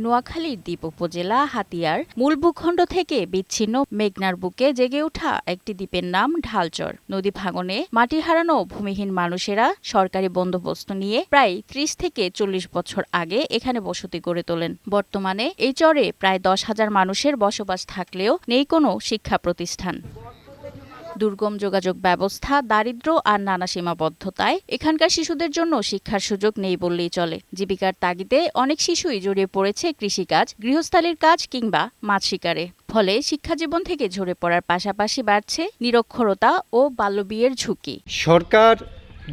নোয়াখালীর দ্বীপ উপজেলা হাতিয়ার মূল ভূখণ্ড থেকে বিচ্ছিন্ন মেঘনার বুকে জেগে ওঠা একটি দ্বীপের নাম ঢালচর। নদী ভাঙনে মাটি হারানো ভূমিহীন মানুষেরা সরকারি বন্দোবস্ত নিয়ে প্রায় ৩০ থেকে ৪০ বছর আগে এখানে বসতি গড়ে তোলেন। বর্তমানে এই চরে প্রায় ১০,০০০ মানুষের বসবাস থাকলেও নেই কোনো শিক্ষা প্রতিষ্ঠান। দুর্গম যোগাযোগ ব্যবস্থা, দারিদ্র্য আর নানা সীমাবদ্ধতায় এখানকার শিশুদের জন্য শিক্ষার সুযোগ নেই বললেই চলে। জীবিকার তাগিদে অনেক শিশুই জড়িয়ে পড়েছে কৃষিকাজ, গৃহস্থালির কাজ কিংবা মাছ শিকারে। ফলে শিক্ষাজীবন থেকে ঝরে পড়ার পাশাপাশি বাড়ছে নিরক্ষরতা ও বাল্যবিয়ের ঝুঁকি। সরকার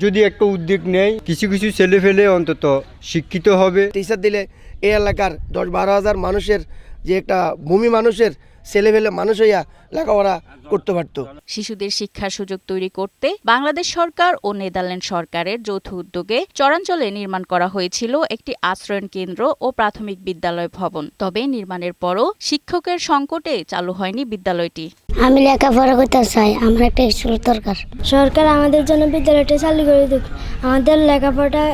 যদি একটা উদ্যোগ নেয়, কিছু কিছু ছেলে ফেলে অন্তত শিক্ষিত হবে। টিচার দিলে এই এলাকার ১০-১২ হাজার মানুষের যে একটা ভূমি মানুষের ছেলে ফেলে মানুষ হইয়া লেখাপড়া করতে পারত। শিশুদের শিক্ষার সুযোগ তৈরি করতে বাংলাদেশ সরকার ও নেদারল্যান্ড সরকারের যৌথ উদ্যোগে চরাঞ্চলে নির্মাণ করা হয়েছিল একটি আশ্রয়ন কেন্দ্র ও প্রাথমিক বিদ্যালয় ভবন। তবে নির্মাণের পরও শিক্ষকের সংকটে চালু হয়নি বিদ্যালয়টি। আমি লেখাপড়া করতে চাই, আমার একটা স্কুল দরকার। সরকার আমাদের জন্য বিদ্যালয়টা চালু করে দিক, আমাদের লেখাপড়া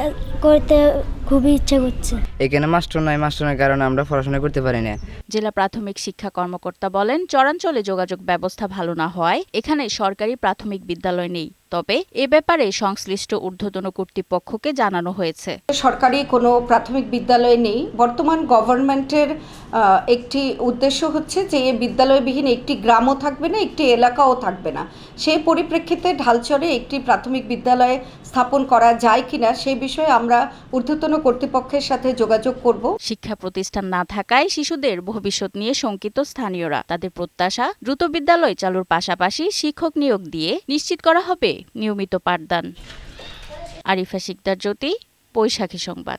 করতে খুবই ইচ্ছা করছে। এখানে মাস্টারের কারণে আমরা পড়াশোনা করতে পারি না। জেলা প্রাথমিক শিক্ষা কর্মকর্তা বলেন, চরাঞ্চলে যোগাযোগ ব্যবস্থা ভালো না হওয়ায় এখানে সরকারি প্রাথমিক বিদ্যালয় নেই। তবে এ ব্যাপারে সংশ্লিষ্ট ঊর্ধ্বতন কর্তৃপক্ষকে জানানো হয়েছে। সরকারি কোনো প্রাথমিক বিদ্যালয় নেই। বর্তমান গভর্নমেন্টের একটি উদ্দেশ্য হচ্ছে যে এই বিদ্যালয়বিহীন একটি গ্রামও থাকবে না, একটি এলাকাও থাকবে না। সেই পরিপ্রেক্ষিতে ঢালচরে একটি প্রাথমিক বিদ্যালয় স্থাপন করা যায় কিনা সেই বিষয়ে আমরা ঊর্ধ্বতন কর্তৃপক্ষের সাথে যোগাযোগ করব। শিক্ষা প্রতিষ্ঠান না থাকায় শিশুদের ভবিষ্যৎ নিয়ে শঙ্কিত স্থানীয়রা। তাদের প্রত্যাশা, দ্রুত বিদ্যালয় চালুর পাশাপাশি শিক্ষক নিয়োগ দিয়ে নিশ্চিত করা হবে নিয়মিত পাঠদান। আরিফা সিকদার জ্যোতি, বৈশাখী সংবাদ।